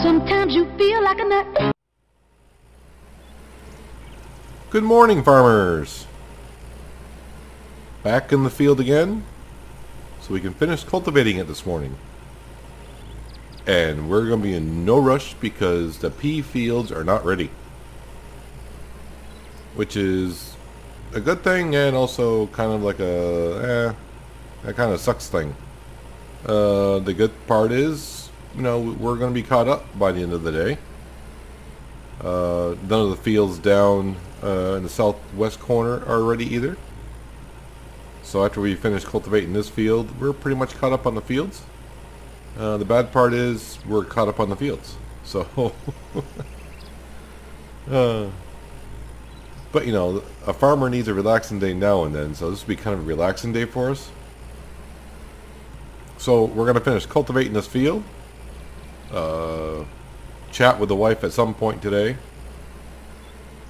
Sometimes you feel like a nut. Good morning, farmers. Back in the field again, so we can finish cultivating it this morning. And we're going to be in no rush because the pea fields are not ready. Which is a good thing and also kind of like that kind of sucks thing. The good part is, we're going to be caught up by the end of the day. None of the fields down in the southwest corner are ready either. So after we finish cultivating this field, we're pretty much caught up on the fields. The bad part is we're caught up on the fields. So, but a farmer needs a relaxing day now and then, so this will be kind of a relaxing day for us. So we're going to finish cultivating this field. Chat with the wife at some point today.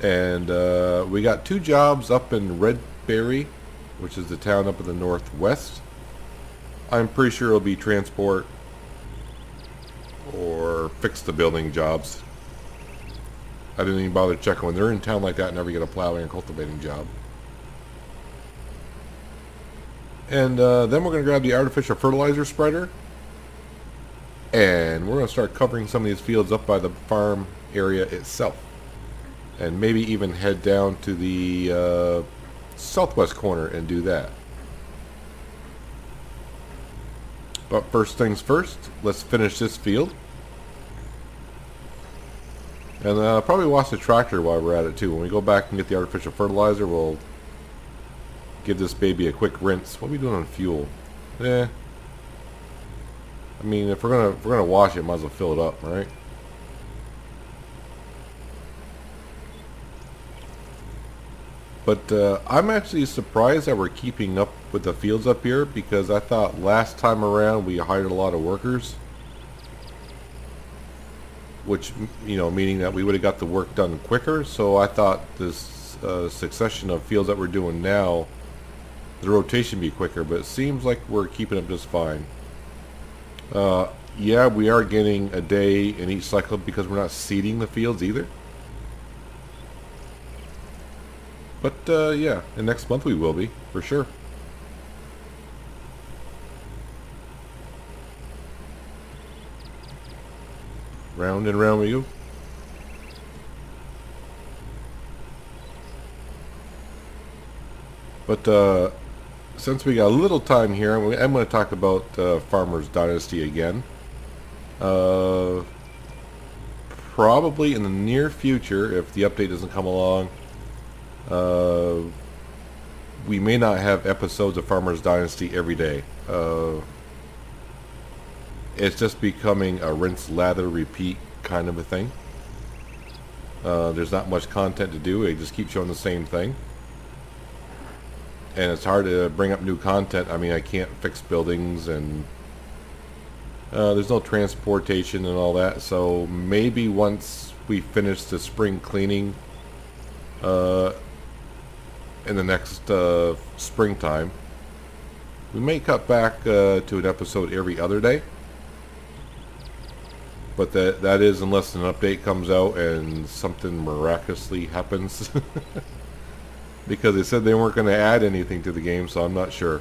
And we got 2 jobs up in Redberry, which is the town up in the northwest. I'm pretty sure it'll be transport or fix the building jobs. I didn't even bother checking. When they're in town like that, never get a plowing and cultivating job. And then we're going to grab the artificial fertilizer spreader. And we're going to start covering some of these fields up by the farm area itself. And maybe even head down to the southwest corner and do that. But first things first, let's finish this field. And probably wash the tractor while we're at it too. When we go back and get the artificial fertilizer, we'll give this baby a quick rinse. What are we doing on fuel? I mean, if we're gonna wash it, might as well fill it up, right? But I'm actually surprised that we're keeping up with the fields up here, because I thought last time around we hired a lot of workers. Which, meaning that we would have got the work done quicker. So I thought this succession of fields that we're doing now, the rotation be quicker. But it seems like we're keeping up just fine. Yeah, we are getting a day in each cycle because we're not seeding the fields either. But yeah, and next month we will be, for sure. Round and round we go. But since we got a little time here, I'm going to talk about Farmers Dynasty again. Probably in the near future, if the update doesn't come along, we may not have episodes of Farmers Dynasty every day. It's just becoming a rinse, lather, repeat kind of a thing. There's not much content to do. They just keep showing the same thing. And it's hard to bring up new content. I mean, I can't fix buildings, and there's no transportation and all that. So maybe once we finish the spring cleaning in the next springtime, we may cut back to an episode every other day. But that is unless an update comes out and something miraculously happens. Because they said they weren't going to add anything to the game, so I'm not sure.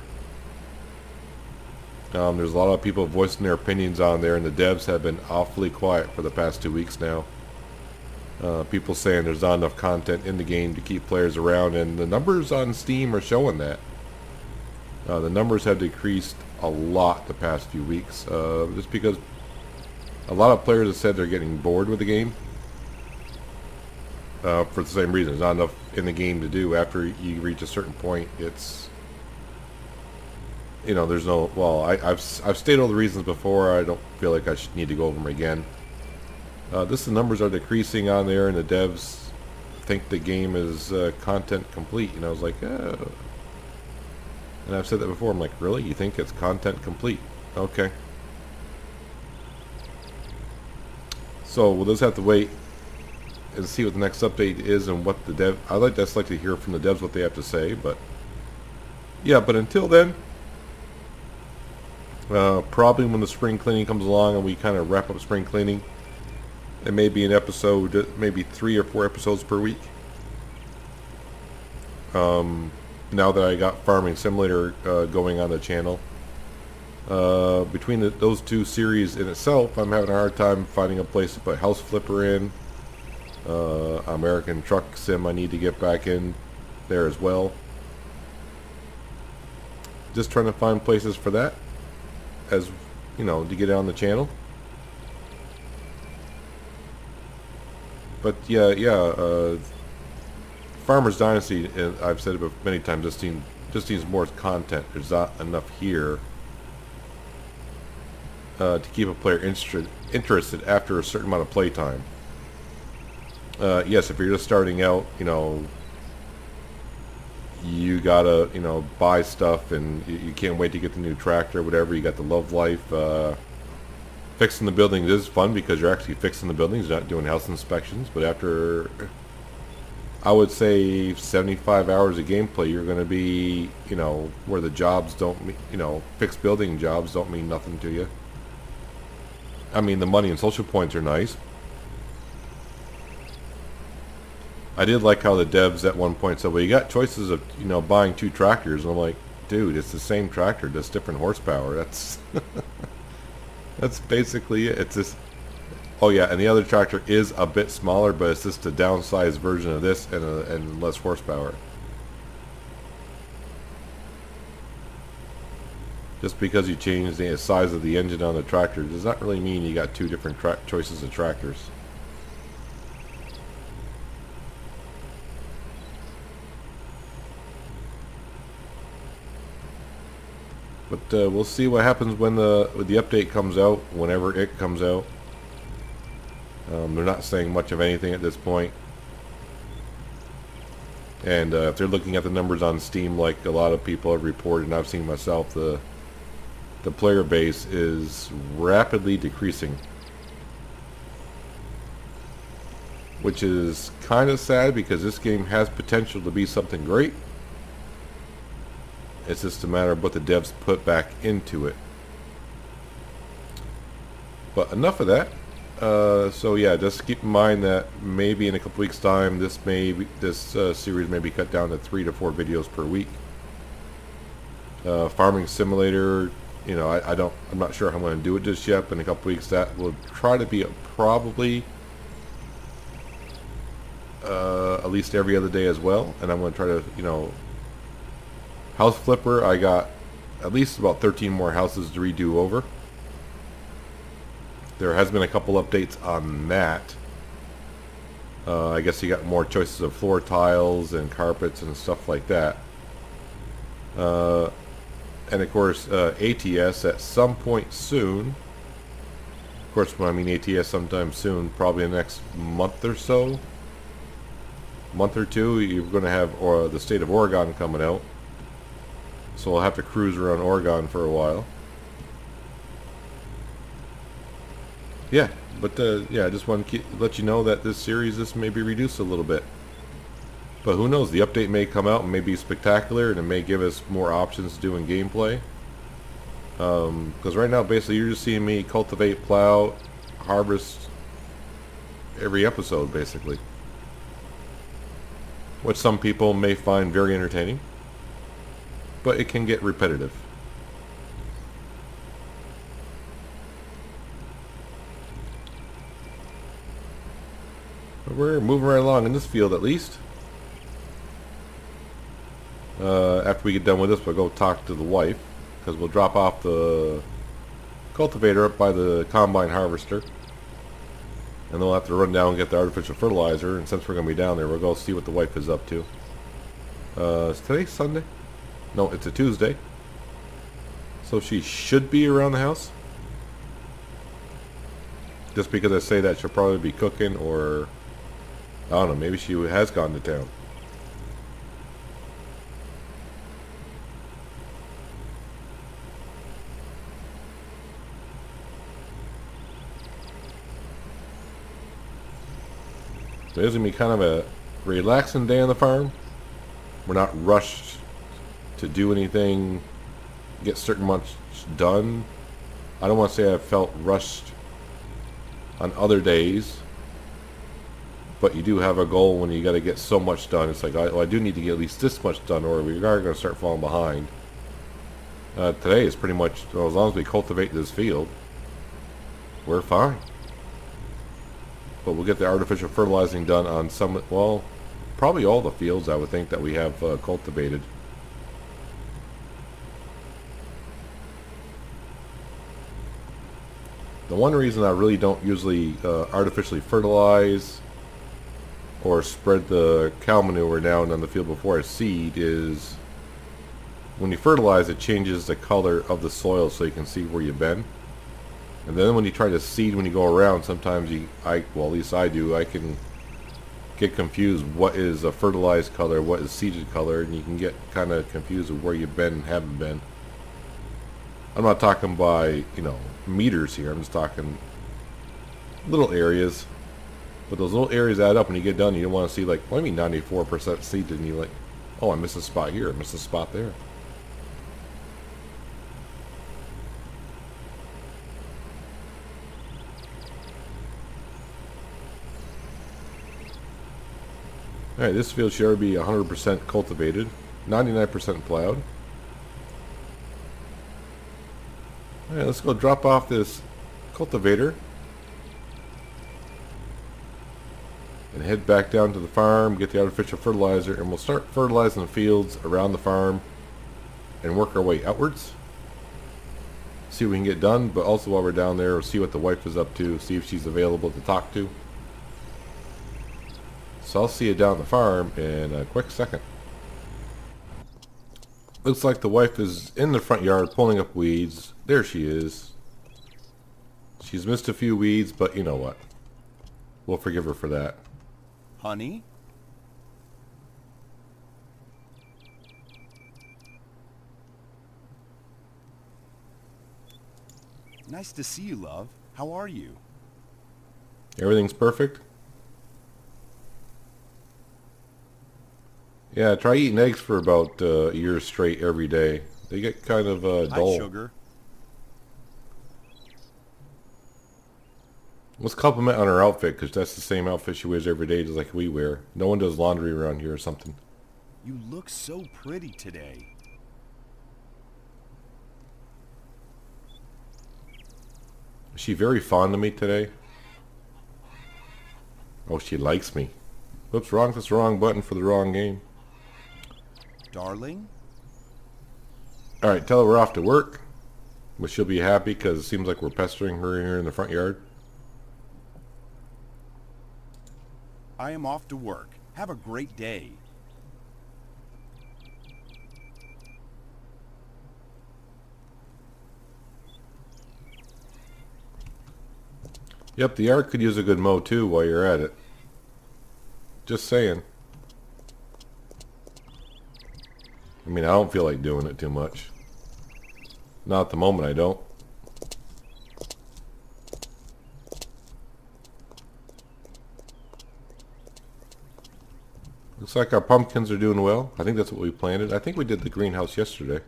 There's a lot of people voicing their opinions on there, and the devs have been awfully quiet for the past 2 weeks now. People saying there's not enough content in the game to keep players around, and the numbers on Steam are showing that. The numbers have decreased a lot the past few weeks, just because a lot of players have said they're getting bored with the game. For the same reason, there's not enough in the game to do. After you reach a certain point, it's, there's no, well, I've stated all the reasons before. I don't feel like I should need to go over them again. The numbers are decreasing on there, and the devs think the game is content complete. And I was like, oh. And I've said that before. I'm like, really? You think it's content complete? Okay. So we'll just have to wait and see what the next update is and what the dev. I'd just like to hear from the devs what they have to say. But yeah, but until then, probably when the spring cleaning comes along and we kind of wrap up spring cleaning, It may be an episode, maybe 3 or 4 episodes per week. Now that I got Farming Simulator going on the channel. Between those two series in itself, I'm having a hard time finding a place to put House Flipper in. American Truck Sim I need to get back in there as well. Just trying to find places for that, as you know, to get it on the channel. But yeah, Farmer's Dynasty, I've said it many times, just needs more content. There's not enough here to keep a player interested after a certain amount of playtime. Yes, if you're just starting out, you know, you gotta, you know, buy stuff, and you can't wait to get the new tractor or whatever. You got the Love Life. Fixing the buildings is fun because you're actually fixing the buildings, not doing house inspections. But after, I would say, 75 hours of gameplay, you're going to be, you know, where the jobs don't, you know, fixed building jobs don't mean nothing to you. I mean, the money and social points are nice. I did like how the devs at one point said, well, you got choices of, you know, buying 2 tractors. And I'm like, dude, it's the same tractor, just different horsepower. That's that's basically it. It's just, oh yeah, and the other tractor is a bit smaller, but it's just a downsized version of this and less horsepower. Just because you change the size of the engine on the tractor does not really mean you got 2 different choices of tractors. But we'll see what happens when the update comes out, whenever it comes out. They're not saying much of anything at this point. And if they're looking at the numbers on Steam, like a lot of people have reported, and I've seen myself, the player base is rapidly decreasing. Which is kind of sad because this game has potential to be something great. It's just a matter of what the devs put back into it. But enough of that. So yeah, just keep in mind that maybe in a couple weeks' time, this series may be cut down to 3 to 4 videos per week. Farming Simulator, you know, I'm not sure how I'm going to do it just yet, but in a couple weeks that will try to be probably at least every other day as well. And I'm going to try to, you know, House Flipper, I got at least about 13 more houses to redo over. There has been a couple updates on that. I guess you got more choices of floor tiles and carpets and stuff like that. And of course, ATS at some point soon. Of course, when I mean ATS sometime soon, probably in the next month or so. Month or two, you're going to have the state of Oregon coming out. So we'll have to cruise around Oregon for a while. Yeah, but yeah, I just want to let you know that this series may be reduced a little bit. But who knows, the update may come out and may be spectacular, and it may give us more options to do in gameplay. Because right now, basically, you're just seeing me cultivate, plow, harvest every episode, basically. Which some people may find very entertaining. But it can get repetitive. But we're moving right along in this field at least. After we get done with this, we'll go talk to the wife, because we'll drop off the cultivator up by the combine harvester. And then we'll have to run down and get the artificial fertilizer, and since we're going to be down there, we'll go see what the wife is up to. Is today Sunday? No, it's a Tuesday. So she should be around the house. Just because I say that, she'll probably be cooking, or I don't know, maybe she has gone to town. So it's going to be kind of a relaxing day on the farm. We're not rushed to do anything, get certain much done. I don't want to say I felt rushed on other days, But you do have a goal when you got to get so much done. It's like, I do need to get at least this much done, or we are going to start falling behind. Today is pretty much, well, as long as we cultivate this field, we're fine. But we'll get the artificial fertilizing done on some, well, probably all the fields, I would think, that we have cultivated. The one reason I really don't usually artificially fertilize or spread the cow manure down on the field before I seed is when you fertilize, it changes the color of the soil so you can see where you've been. And then when you try to seed, when you go around, sometimes well, at least I do, I can get confused what is a fertilized color, what is seeded color, and you can get kind of confused with where you've been and haven't been. I'm not talking by, meters here. I'm just talking little areas. But those little areas add up when you get done. You don't want to see, like, what do you mean 94% seeded? And you're like, oh, I missed a spot here, I missed a spot there. Alright, this field should already be 100% cultivated, 99% plowed. Alright, let's go drop off this cultivator and head back down to the farm, get the artificial fertilizer, and we'll start fertilizing the fields around the farm and work our way outwards. See what we can get done, but also while we're down there, we'll see what the wife is up to, see if she's available to talk to. So I'll see you down the farm in a quick second. Looks like the wife is in the front yard pulling up weeds. There she is. She's missed a few weeds, but you know what? We'll forgive her for that. Honey? Nice to see you, love. How are you? Everything's perfect? Yeah, try eating eggs for about a year straight every day. They get kind of dull. Hi, sugar. Let's compliment on her outfit, because that's the same outfit she wears every day, just like we wear. No one does laundry around here or something. You look so pretty today. Is she very fond of me today? Oh, she likes me. Oops, wrong. That's the wrong button for the wrong game. Darling? Alright, tell her we're off to work. But she'll be happy because it seems like we're pestering her here in the front yard. I am off to work. Have a great day. Yep, the yard could use a good mow too while you're at it. Just saying. I mean, I don't feel like doing it too much. Not at the moment, I don't. Looks like our pumpkins are doing well. I think that's what we planted. I think we did the greenhouse yesterday.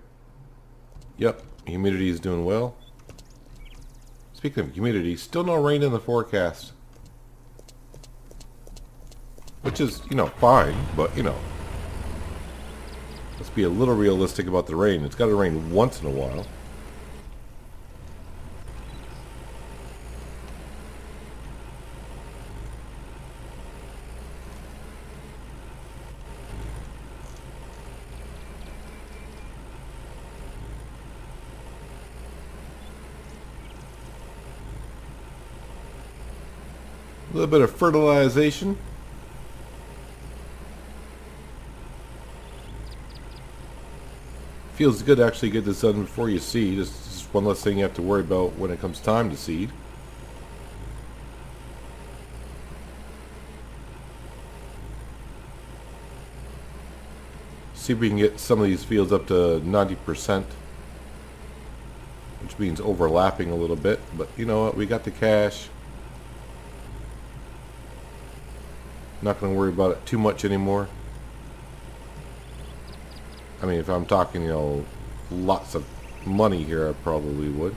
Yep, humidity is doing well. Speaking of humidity, still no rain in the forecast. Which is, fine, but, let's be a little realistic about the rain. It's got to rain once in a while. A little bit of fertilization. Feels good to actually get this done before you seed. It's just one less thing you have to worry about when it comes time to seed. See if we can get some of these fields up to 90%. Which means overlapping a little bit. But you know what? We got the cash. Not going to worry about it too much anymore. I mean, if I'm talking, lots of money here, I probably would.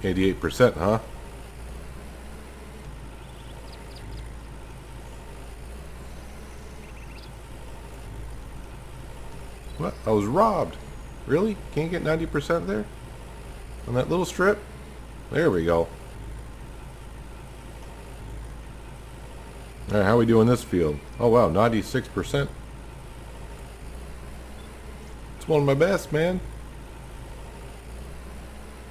88%, huh? What? I was robbed. Really? Can't get 90% there? On that little strip? There we go. Alright, how are we doing this field? Oh wow, 96%. It's one of my best, man.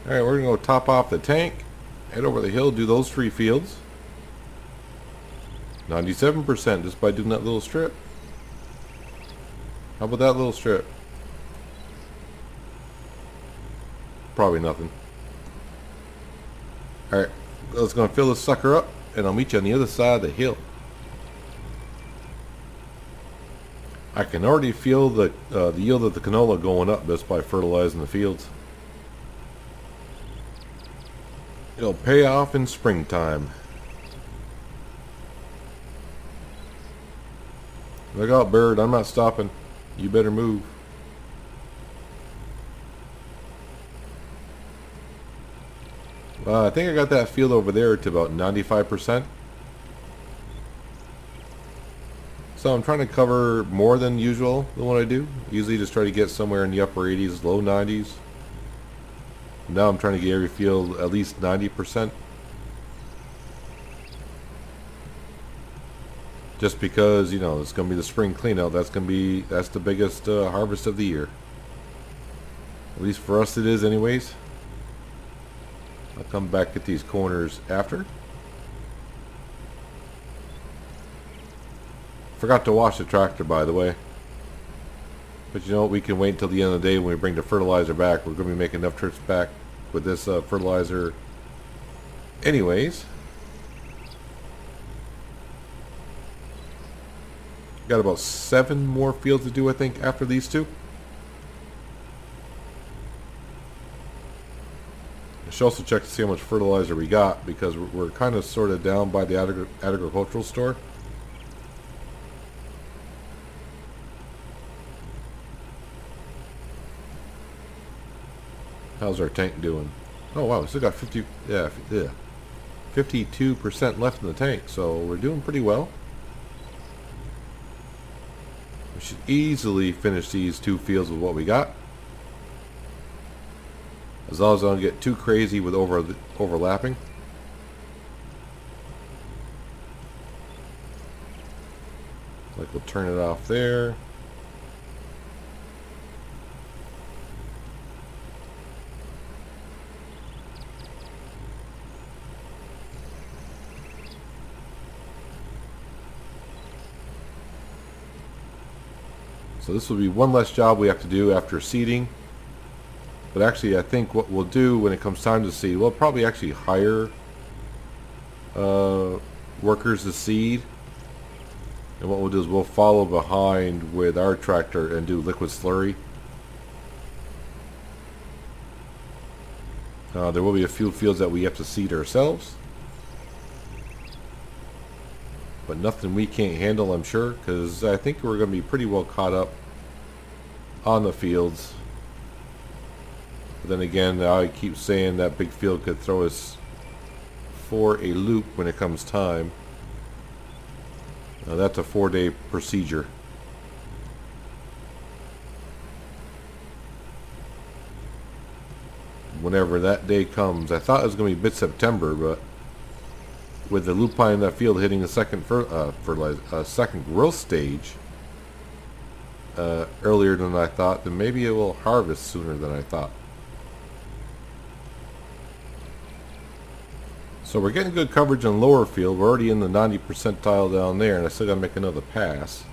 Alright, we're gonna go top off the tank, head over the hill, do those 3 fields. 97% just by doing that little strip. How about that little strip? Probably nothing. Alright, let's go fill this sucker up, and I'll meet you on the other side of the hill. I can already feel the yield of the canola going up just by fertilizing the fields. It'll pay off in springtime. Look out, bird, I'm not stopping. You better move. I think I got that field over there to about 95%. So I'm trying to cover more than usual than what I do. Usually just try to get somewhere in the upper 80s, low 90s. Now I'm trying to get every field at least 90%. Just because, you know, it's going to be the spring cleanout. That's the biggest harvest of the year. At least for us it is anyways. I'll come back at these corners after. Forgot to wash the tractor, by the way. But you know what, we can wait until the end of the day when we bring the fertilizer back. We're going to be making enough trips back with this fertilizer anyways. Got about 7 more fields to do, I think, after these 2. I should also check to see how much fertilizer we got, because we're kind of sort of down by the agricultural store. How's our tank doing? Oh wow, we still got 52% left in the tank, so we're doing pretty well. We should easily finish these 2 fields with what we got. As long as I don't get too crazy with overlapping. Like we'll turn it off there. So this will be one less job we have to do after seeding. But actually, I think what we'll do when it comes time to seed, we'll probably actually hire workers to seed. And what we'll do is we'll follow behind with our tractor and do liquid slurry. There will be a few fields that we have to seed ourselves. But nothing we can't handle, I'm sure, because I think we're going to be pretty well caught up on the fields. But then again, I keep saying that big field could throw us for a loop when it comes time. That's a 4-day procedure. Whenever that day comes, I thought it was going to be mid-September, but with the lupine in that field hitting the second second growth stage earlier than I thought, then maybe it will harvest sooner than I thought. So we're getting good coverage on lower field. We're already in the 90 percentile down there, and I still got to make another pass.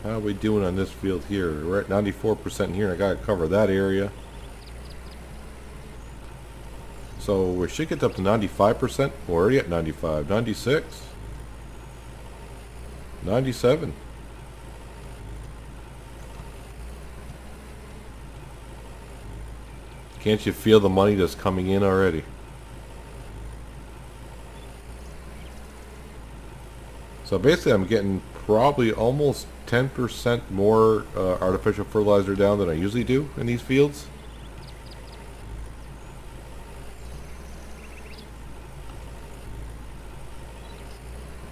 How are we doing on this field here? We're at 94% here, and I got to cover that area. So we should get up to 95%. We're already at 95, 96, 97. Can't you feel the money that's coming in already? So basically I'm getting probably almost 10% more artificial fertilizer down than I usually do in these fields.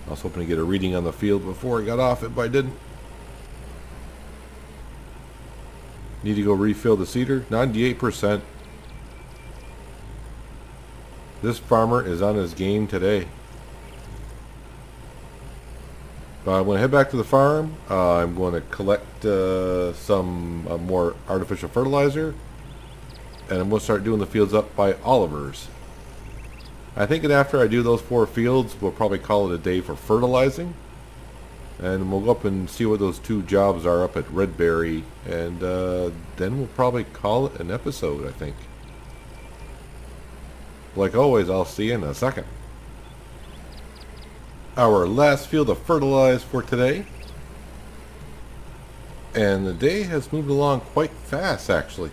I was hoping to get a reading on the field before I got off it, but I didn't. Need to go refill the seeder. 98%. This farmer is on his game today. But I'm going to head back to the farm. I'm going to collect some more artificial fertilizer. And I'm going to start doing the fields up by Oliver's. I think that after I do those 4 fields, we'll probably call it a day for fertilizing. And we'll go up and see what those 2 jobs are up at Redberry. And then we'll probably call it an episode, I think. Like always, I'll see you in a second. Our last field of fertilize for today. And the day has moved along quite fast, actually.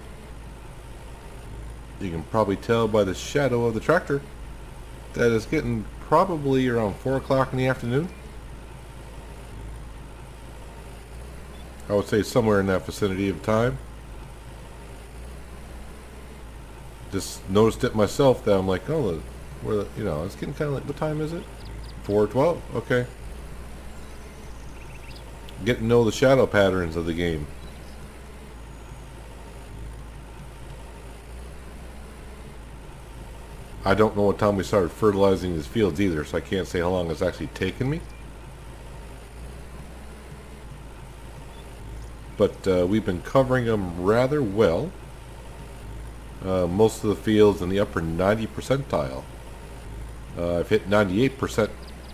You can probably tell by the shadow of the tractor that it's getting probably around 4 o'clock in the afternoon. I would say somewhere in that vicinity of time. Just noticed it myself that I'm like, oh, you know, it's getting kind of like, what time is it? 4:12. Okay. Getting to know the shadow patterns of the game. I don't know what time we started fertilizing these fields either, so I can't say how long it's actually taken me. But we've been covering them rather well. Most of the fields in the upper 90 percentile. I've hit 98%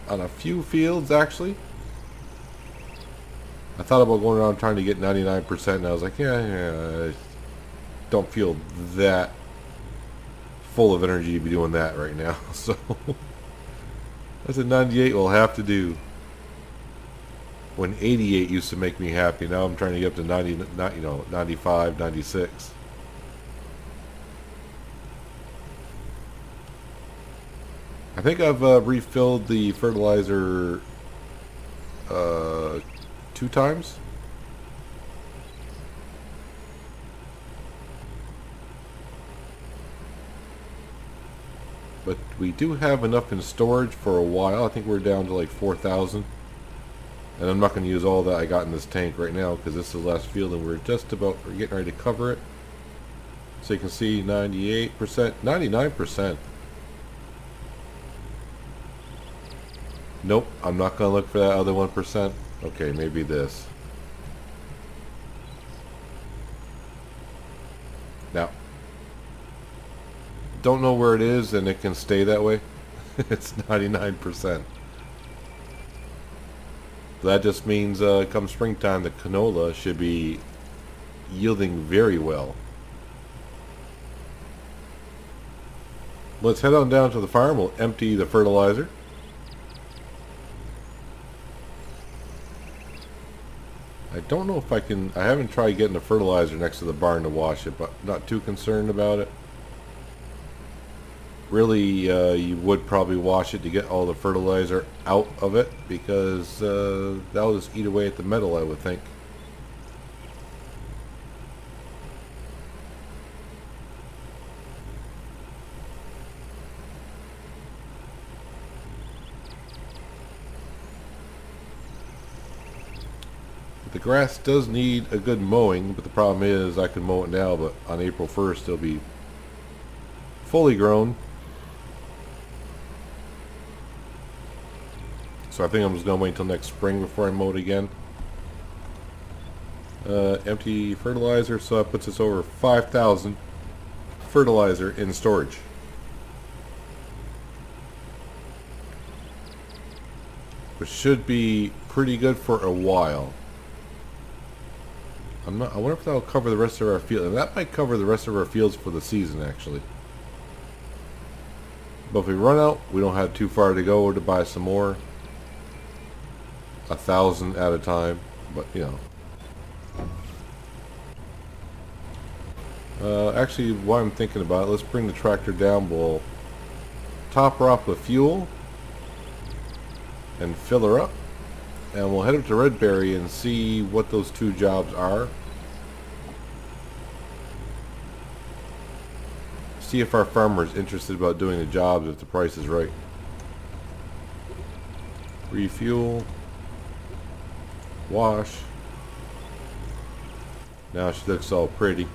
on a few fields, actually. I thought about going around trying to get 99%, and I was like, yeah, I don't feel that full of energy to be doing that right now. So I said 98 will have to do. When 88 used to make me happy, now I'm trying to get up to 90, 95, 96. I think I've refilled the fertilizer 2 times. But we do have enough in storage for a while. I think we're down to like 4,000. And I'm not going to use all that I got in this tank right now because this is the last field and we're getting ready to cover it. So you can see 98%, 99%. Nope, I'm not going to look for that other 1%. Okay, maybe this. Now, don't know where it is and it can stay that way. It's 99%. That just means come springtime the canola should be yielding very well. Let's head on down to the farm. We'll empty the fertilizer. I don't know if I haven't tried getting the fertilizer next to the barn to wash it, but not too concerned about it. Really, you would probably wash it to get all the fertilizer out of it because that'll just eat away at the metal, I would think. The grass does need a good mowing, but the problem is I can mow it now, but on April 1st it'll be fully grown. So I think I'm just going to wait until next spring before I mow it again. Empty fertilizer, so that puts us over 5,000 fertilizer in storage. Which should be pretty good for a while. I wonder if that'll cover the rest of our field. And that might cover the rest of our fields for the season, actually. But if we run out, we don't have too far to go to buy some more. 1,000 at a time, but you know. Actually, while I'm thinking about it, let's bring the tractor down. We'll top her up with fuel and fill her up. And we'll head up to Redberry and see what those two jobs are. See if our farmer's interested about doing the jobs if the price is right. Refuel. Wash. Now she looks all pretty.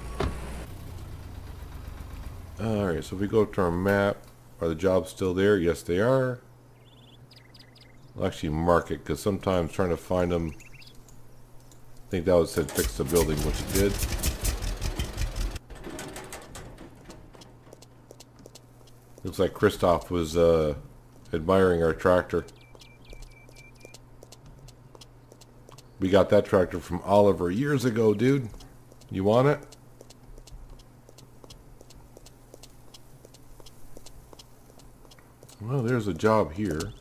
Alright, so if we go to our map, are the jobs still there? Yes, they are. I'll actually mark it because sometimes trying to find them, I think that was said fix the building, which it did. Looks like Christoph was admiring our tractor. We got that tractor from Oliver years ago, dude. You want it? Well, there's a job here.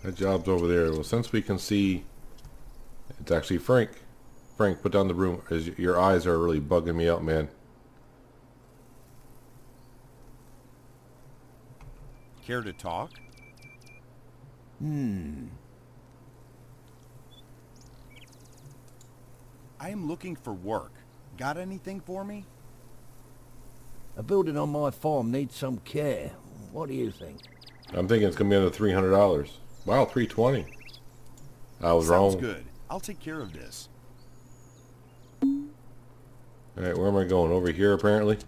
That job's over there. Well, since we can see, it's actually Frank. Frank, put down the broom. Your eyes are really bugging me out, man. Care to talk? I am looking for work. Got anything for me? A building on my farm needs some care. What do you think? I'm thinking it's gonna be under $300. Wow, $320. I was wrong. Sounds good. I'll take care of this. Alright, where am I going? Over here, apparently.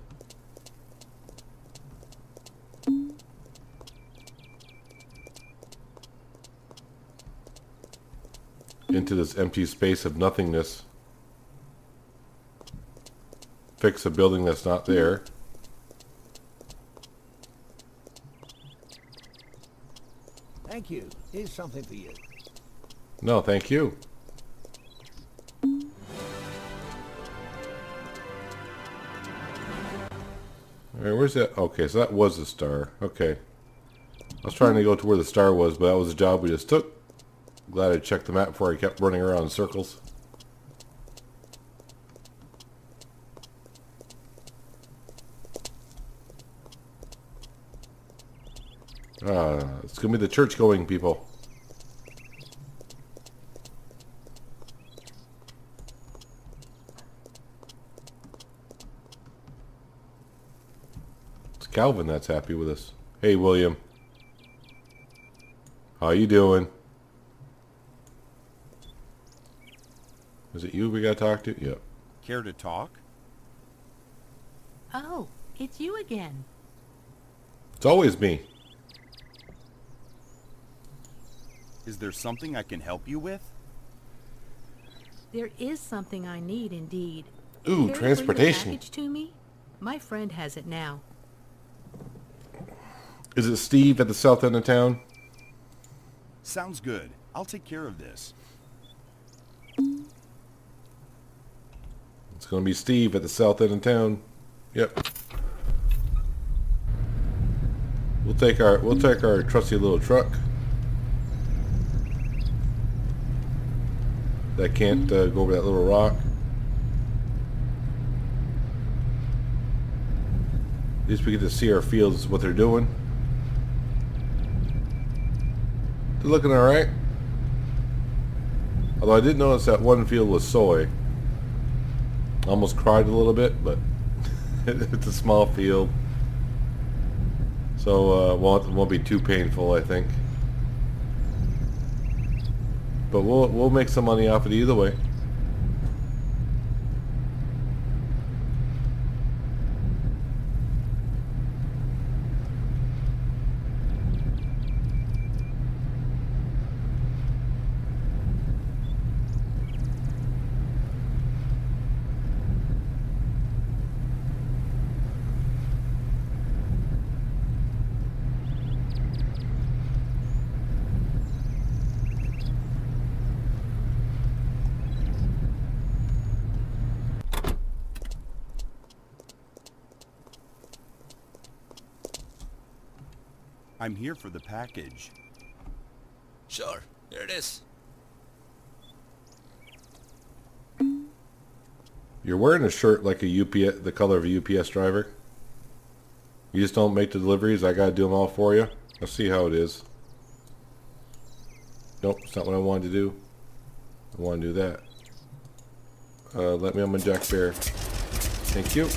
Into this empty space of nothingness. Fix a building that's not there. Thank you. Here's something for you. No, thank you. Alright, where's that? Okay, so that was the star. Okay. I was trying to go to where the star was, but that was the job we just took. Glad I checked the map before I kept running around in circles. It's gonna be the church-going people. It's Calvin that's happy with us. Hey, William. How you doing? Is it you we gotta talk to? Yep. Care to talk? Oh, it's you again. It's always me. Is there something I can help you with? There is something I need indeed. Ooh, Care to bring the transportation. package to me? My friend has it now. Is it Steve at the south end of town? Sounds good. I'll take care of this. It's gonna be Steve at the south end of town. Yep. We'll take our trusty little truck. That can't go over that little rock. At least we get to see our fields, what they're doing. They're looking alright. Although I did notice that one field was soy. Almost cried a little bit, but it's a small field. So it won't be too painful, I think. But we'll make some money off it either way. I'm here for the package. Sure, here it is. You're wearing a shirt like a UPS, the color of a UPS driver. You just don't make the deliveries. I gotta do them all for you. Let's see how it is. Nope, it's not what I wanted to do. I want to do that. Let me on my Jack Bear. Thank you.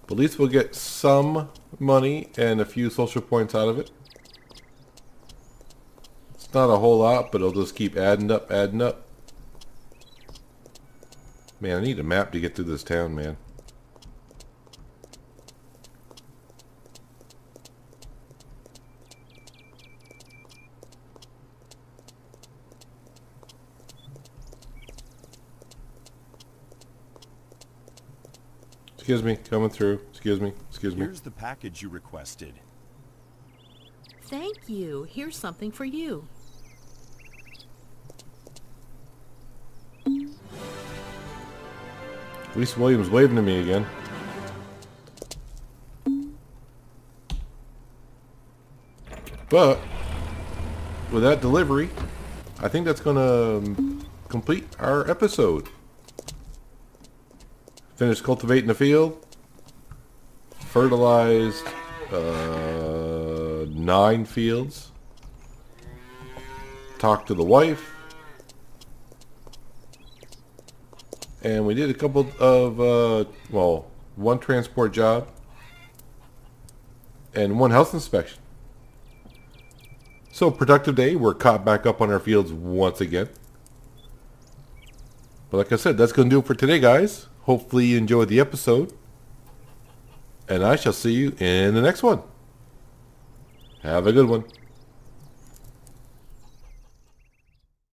At least we'll get some money and a few social points out of it. It's not a whole lot, but it'll just keep adding up, adding up. Man, I need a map to get through this town, man. Excuse me, coming through. Excuse me, excuse me. Here's the package you requested. Thank you. Here's something for you. Reese Williams waving to me again. But with that delivery, I think that's going to complete our episode. Finished cultivating the field. Fertilized 9 fields. Talked to the wife. And we did a couple of, well, 1 transport job and 1 health inspection. So, productive day. We're caught back up on our fields once again. But like I said, that's going to do it for today, guys. Hopefully you enjoyed the episode. And I shall see you in the next one. Have a good one.